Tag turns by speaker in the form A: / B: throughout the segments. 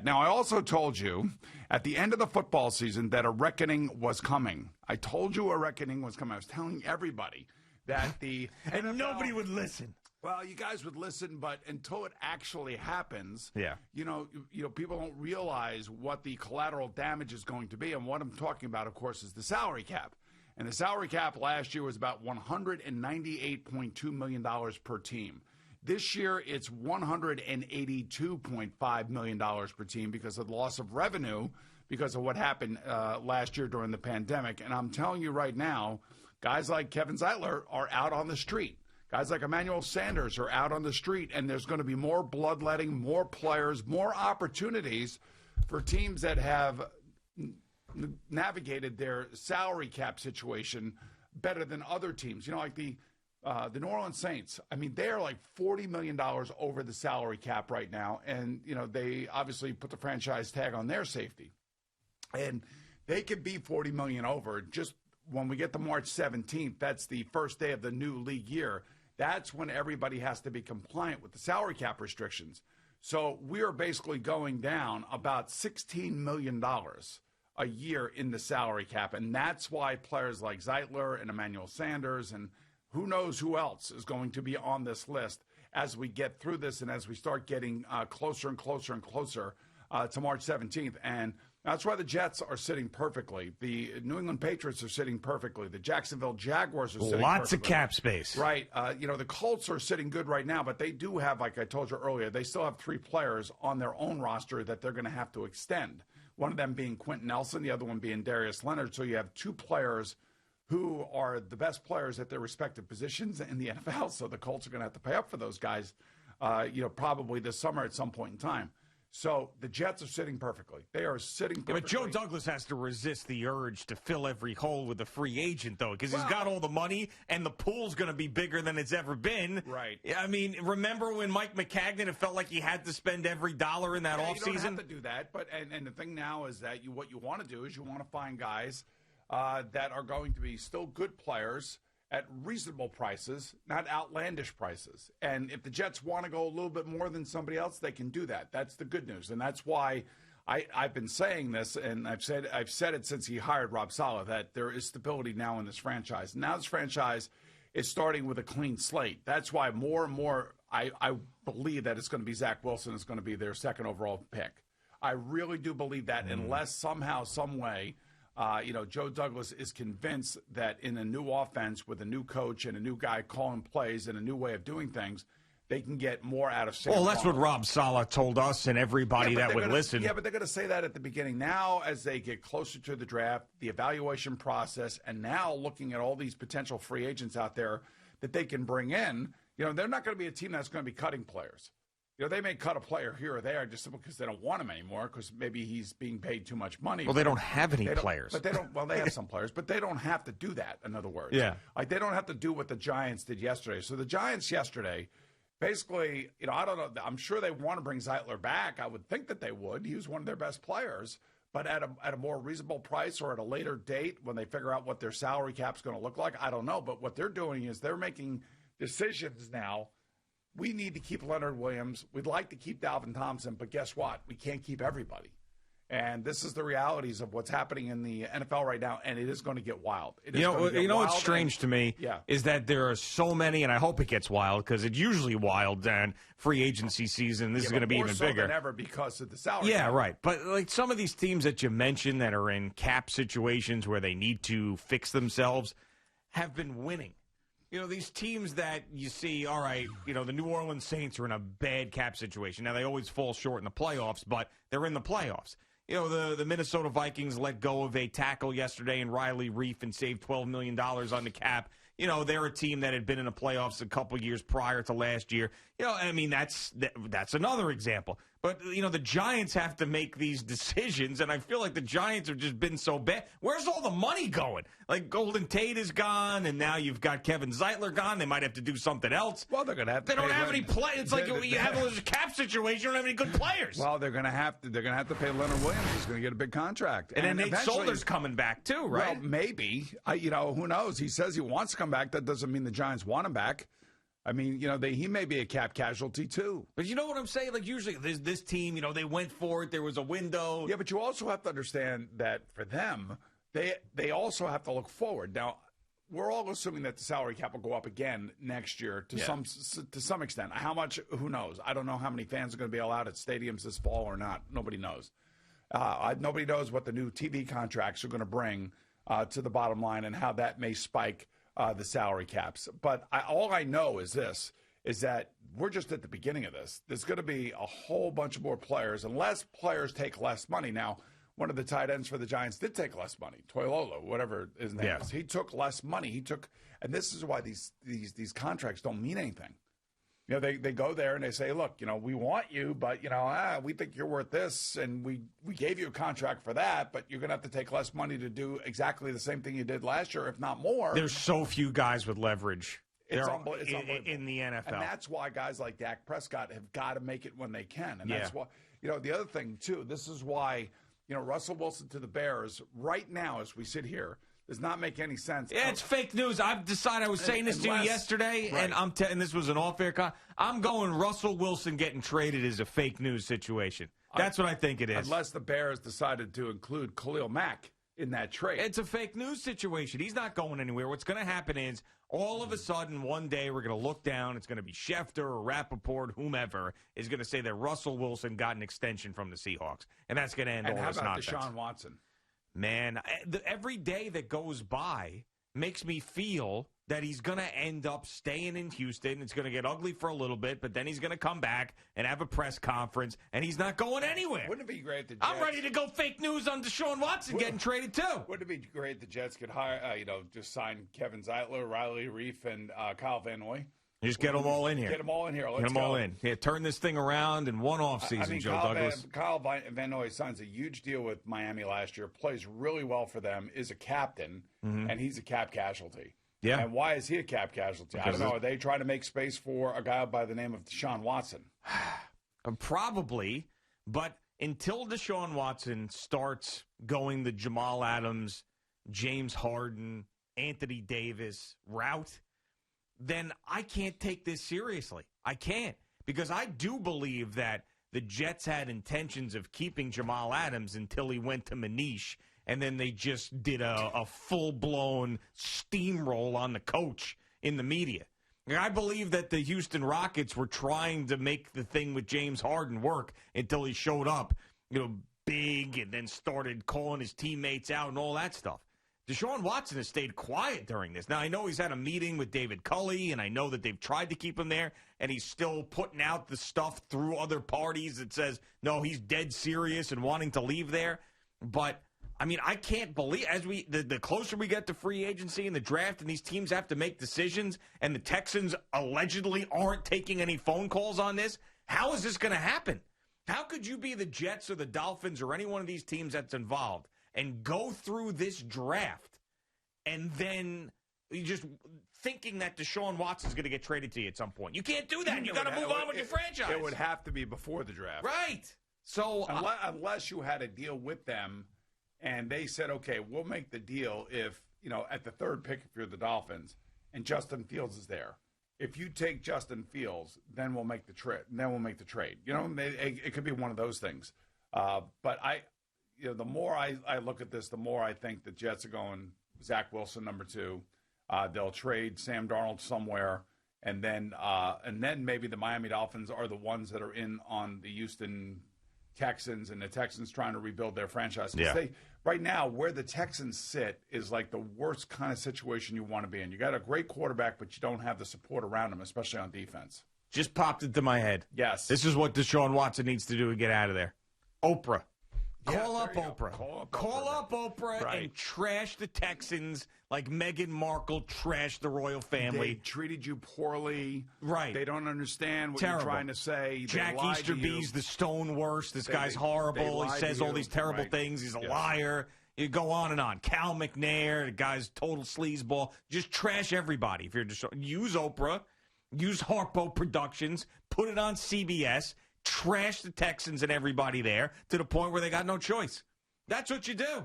A: Now, I also told you at the end of the football season that a reckoning was coming. I told you a reckoning was coming. I was telling everybody that the
B: and
A: NFL,
B: nobody would listen.
A: Well, you guys would listen, but until it actually happens,
B: yeah,
A: you know, people don't realize what the collateral damage is going to be. And what I'm talking about, of course, is the salary cap. And the salary cap last year was about $198.2 million per team. This year, it's $182.5 million per team because of the loss of revenue because of what happened last year during the pandemic. And I'm telling you right now, guys like Kevin Zeitler are out on the street. Guys like Emmanuel Sanders are out on the street, and there's going to be more bloodletting, more players, more opportunities for teams that have navigated their salary cap situation better than other teams. You know, like the New Orleans Saints. I mean, they are like $40 million over the salary cap right now, and, you know, they obviously put the franchise tag on their safety. And they could be $40 million over just when we get to March 17th. That's the first day of the new league year. That's when everybody has to be compliant with the salary cap restrictions. So we are basically going down about $16 million a year in the salary cap. And that's why players like Zeitler and Emmanuel Sanders and who knows who else is going to be on this list as we get through this and as we start getting closer and closer and closer to March 17th. And that's why the Jets are sitting perfectly. The New England Patriots are sitting perfectly. The Jacksonville Jaguars are sitting
B: Lots
A: perfectly.
B: of cap space.
A: Right. You know, the Colts are sitting good right now, but they do have, like I told you earlier, they still have 3 players on their own roster that they're going to have to extend. One of them being Quentin Nelson, the other one being Darius Leonard. So you have 2 players who are the best players at their respective positions in the NFL. So the Colts are going to have to pay up for those guys, probably this summer at some point in time. So the Jets are sitting perfectly. They are sitting perfectly.
B: Yeah, but Joe Douglas has to resist the urge to fill every hole with a free agent, though, because he's got all the money, and the pool's going to be bigger than it's ever been.
A: Right.
B: I mean, remember when Mike McCagnon, it felt like he had to spend every dollar in that offseason?
A: You don't have to do that. But and the thing now is that what you want to do is you want to find guys that are going to be still good players at reasonable prices, not outlandish prices. And if the Jets want to go a little bit more than somebody else, they can do that. That's the good news. And that's why I've been saying this, and I've said it since he hired Rob Saleh, that there is stability now in this franchise. Now this franchise is starting with a clean slate. That's why more and more I believe that it's going to be Zach Wilson is going to be their second overall pick. I really do believe that unless somehow, some way, Joe Douglas is convinced that in a new offense with a new coach and a new guy calling plays and a new way of doing things, they can get more out of Sam.
B: Well, that's what Rob Saleh told us and everybody that would listen.
A: Yeah, but they're going to say that at the beginning. Now, as they get closer to the draft, the evaluation process, and now looking at all these potential free agents out there that they can bring in, they're not going to be a team that's going to be cutting players. They may cut a player here or there just simply because they don't want him anymore because maybe he's being paid too much money.
B: Well, they don't have any players.
A: But they don't. Well, they have some players, but they don't have to do that, in other words.
B: Yeah.
A: Like, they don't have to do what the Giants did yesterday. So the Giants yesterday, basically, I don't know. I'm sure they want to bring Zeitler back. I would think that they would. He was one of their best players. But at a more reasonable price or at a later date when they figure out what their salary cap's going to look like, I don't know. But what they're doing is they're making decisions now. We need to keep Leonard Williams. We'd like to keep Dalvin Thompson, but guess what? We can't keep everybody. And this is the realities of what's happening in the NFL right now, and it is going to get wild.
B: What's strange to me is that there are so many, and I hope it gets wild because it's usually wild and free agency season. This is going to be even bigger.
A: More so than ever because of the salary.
B: Yeah, right. But like some of these teams that you mentioned that are in cap situations where they need to fix themselves have been winning. These teams that you see, all right, the New Orleans Saints are in a bad cap situation. Now, they always fall short in the playoffs, but they're in the playoffs. The Minnesota Vikings let go of a tackle yesterday in Riley Reef and saved $12 million on the cap. They're a team that had been in the playoffs a couple years prior to last year. That's another example. But, the Giants have to make these decisions, and I feel like the Giants have just been so bad. Where's all the money going? Like, Golden Tate is gone, and now you've got Kevin Zeitler gone. They might have to do something else.
A: Well, they're going to have to.
B: They don't have any play. It's like you have a cap situation. You don't have any good players.
A: Well, they're going to have to. They're going to have to pay Leonard Williams. He's going to get a big contract,
B: and then Nate Solder's coming back too, right?
A: Well, maybe. Who knows? He says he wants to come back. That doesn't mean the Giants want him back. I mean, he may be a cap casualty too.
B: But you know what I'm saying? Like, usually there's this team, they went for it. There was a window.
A: Yeah, but you also have to understand that for them, they also have to look forward. Now, we're all assuming that the salary cap will go up again next year to some extent. How much? Who knows? I don't know how many fans are going to be allowed at stadiums this fall or not. Nobody knows. Nobody knows what the new TV contracts are going to bring to the bottom line and how that may spike the salary caps. But all I know is this, is that we're just at the beginning of this. There's going to be a whole bunch of more players, and less players take less money. Now, one of the tight ends for the Giants did take less money. Toilolo, whatever his name is. He took less money. And this is why these contracts don't mean anything. They go there and they say, look, we want you, but, we think you're worth this, and we gave you a contract for that, but you're going to have to take less money to do exactly the same thing you did last year, if not more.
B: There's so few guys with leverage
A: it's unbelievable
B: in the NFL.
A: And that's why guys like Dak Prescott have got to make it when they can. And that's why, the other thing, too, this is why, Russell Wilson to the Bears right now, as we sit here, does not make any sense.
B: Yeah, it's fake news. I've decided. I was saying this to you yesterday,
A: right.
B: and this was an off-air I'm going Russell Wilson getting traded is a fake news situation. That's what I think it is.
A: Unless the Bears decided to include Khalil Mack in that trade.
B: It's a fake news situation. He's not going anywhere. What's going to happen is all of a sudden one day we're going to look down. It's going to be Schefter or Rappaport, whomever, is going to say that Russell Wilson got an extension from the Seahawks. And that's going to end all this nonsense.
A: And how about Deshaun Watson?
B: Man, every day that goes by makes me feel that he's going to end up staying in Houston. It's going to get ugly for a little bit, but then he's going to come back and have a press conference, and he's not going anywhere.
A: Wouldn't it be great if the Jets...
B: I'm ready to go fake news on Deshaun Watson getting traded, too.
A: Wouldn't it be great if the Jets could hire, just sign Kevin Zeitler, Riley Reif, and Kyle Van Noy?
B: Just get them all in here.
A: Get them all in here.
B: Get them all in. Yeah, turn this thing around in one offseason, Joe Douglas.
A: Kyle Van Noy signs a huge deal with Miami last year, plays really well for them, is a captain, and he's a cap casualty.
B: Yeah.
A: And why is he a cap casualty? I don't know. Are they trying to make space for a guy by the name of Deshaun Watson?
B: Probably, but until Deshaun Watson starts going the Jamal Adams, James Harden, Anthony Davis route, then I can't take this seriously. I can't, because I do believe that the Jets had intentions of keeping Jamal Adams until he went to Manish, and then they just did a full-blown steamroll on the coach in the media. I believe that the Houston Rockets were trying to make the thing with James Harden work until he showed up, big, and then started calling his teammates out and all that stuff. Deshaun Watson has stayed quiet during this. Now, I know he's had a meeting with David Culley, and I know that they've tried to keep him there, and he's still putting out the stuff through other parties that says, no, he's dead serious and wanting to leave there. But, I mean, I can't believe, the closer we get to free agency and the draft, and these teams have to make decisions, and the Texans allegedly aren't taking any phone calls on this, how is this going to happen? How could you be the Jets or the Dolphins or any one of these teams that's involved and go through this draft and then you just thinking that Deshaun Watson's going to get traded to you at some point? You can't do that. You got to move on with your franchise.
A: It would have to be before the draft.
B: Right. So
A: unless you had a deal with them and they said, okay, we'll make the deal if, at the third pick, if you're the Dolphins and Justin Fields is there. If you take Justin Fields, then we'll make the trade. It could be one of those things. But the more I look at this, the more I think the Jets are going Zach Wilson, number 2. They'll trade Sam Darnold somewhere, and then maybe the Miami Dolphins are the ones that are in on the Houston Texans, and the Texans trying to rebuild their franchise.
B: Yeah.
A: Right now, where the Texans sit is like the worst kind of situation you want to be in. You got a great quarterback, but you don't have the support around him, especially on defense.
B: Just popped into my head.
A: Yes.
B: This is what Deshaun Watson needs to do to get out of there. Oprah. Call up Oprah. Call up Oprah
A: right.
B: And trash the Texans like Meghan Markle trashed the royal family.
A: They treated you poorly.
B: Right.
A: They don't understand what
B: Terrible.
A: you're trying to say.
B: Jack Easterby's the stone worst. This guy's horrible. He says all these terrible things. He's a liar. You go on and on. Cal McNair, the guy's total sleazeball. Just trash everybody. If you're just use Oprah, use Harpo Productions, put it on CBS. Trash the Texans and everybody there to the point where they got no choice. That's what you do.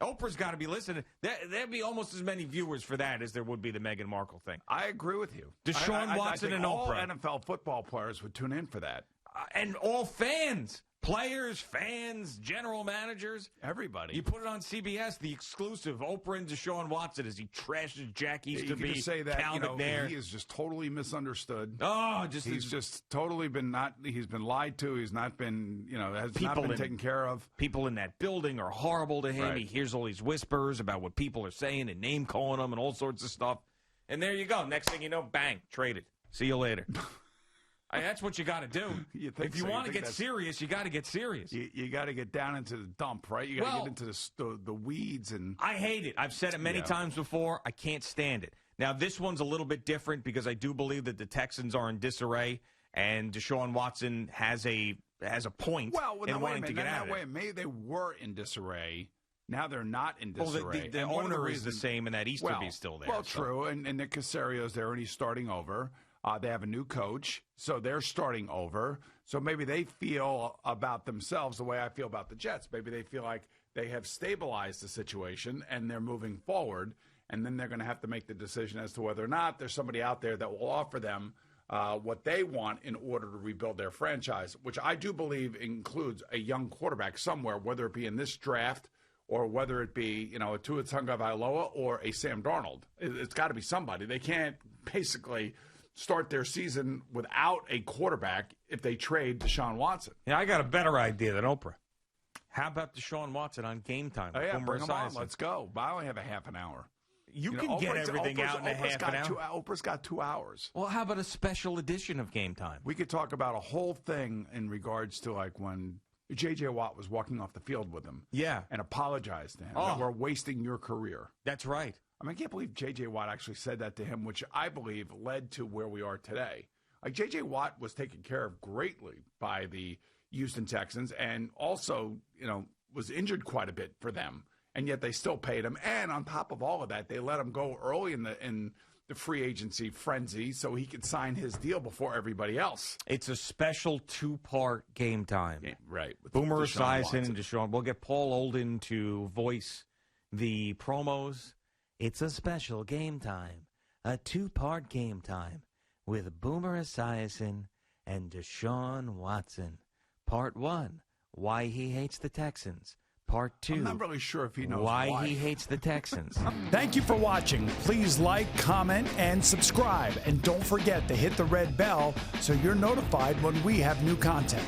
B: Oprah's got to be listening. There'd be almost as many viewers for that as there would be the Meghan Markle thing.
A: I agree with you.
B: Deshaun Watson and
A: all
B: Oprah.
A: NFL football players would tune in for that.
B: And all fans. Players, fans, general managers.
A: Everybody.
B: You put it on CBS, the exclusive, Oprah and Deshaun Watson as he trashes Jack Easterby.
A: You can say that,
B: Cal McNair.
A: he is just totally misunderstood.
B: Oh,
A: he's just totally he's been lied to. He's not been, has not been taken care of.
B: People in that building are horrible to him.
A: Right.
B: He hears all these whispers about what people are saying and name calling him and all sorts of stuff. And there you go. Next thing you know, bang, traded. See you later. That's what you got to do. If you want to get serious, you got to get serious.
A: You got to get down into the dump, right? You got to get into the weeds. And
B: I hate it. I've said it many times before. I can't stand it. Now, this one's a little bit different because I do believe that the Texans are in disarray, and Deshaun Watson has a point in wanting to get out of it.
A: Maybe they were in disarray. Now they're not in disarray.
B: The owner is the same, and that Easterby's still there.
A: Well, true, and Nick Caserio's there, and he's starting over. They have a new coach, so they're starting over. So maybe they feel about themselves the way I feel about the Jets. Maybe they feel like they have stabilized the situation and they're moving forward, and then they're going to have to make the decision as to whether or not there's somebody out there that will offer them what they want in order to rebuild their franchise, which I do believe includes a young quarterback somewhere, whether it be in this draft or whether it be, a Tua Tagovailoa or a Sam Darnold. It's got to be somebody. They can't basically start their season without a quarterback if they trade Deshaun Watson.
B: Yeah, I got a better idea than Oprah. How about Deshaun Watson on Game Time?
A: Oh, yeah, bring him on. Let's go. But I only have a half an hour.
B: You can get everything out in a half an hour.
A: Oprah's got 2 hours.
B: Well, how about a special edition of Game Time?
A: We could talk about a whole thing in regards to like when J.J. Watt was walking off the field with him.
B: Yeah.
A: And apologized to him. That we're wasting your career.
B: That's right.
A: I can't believe J.J. Watt actually said that to him, which I believe led to where we are today. Like, J.J. Watt was taken care of greatly by the Houston Texans and also, was injured quite a bit for them, and yet they still paid him. And on top of all of that, they let him go early in the free agency frenzy so he could sign his deal before everybody else.
B: It's a special 2-part Game Time.
A: Yeah, right.
B: Boomer Esiason and Deshaun. We'll get Paul Olden to voice the promos. It's a special Game Time, a 2-part Game Time with Boomer Esiason and Deshaun Watson. Part 1, why he hates the Texans. Part 2,
A: I'm not really sure if he knows
B: why he hates the Texans.
C: Thank you for watching. Please like, comment, and subscribe. And don't forget to hit the red bell so you're notified when we have new content.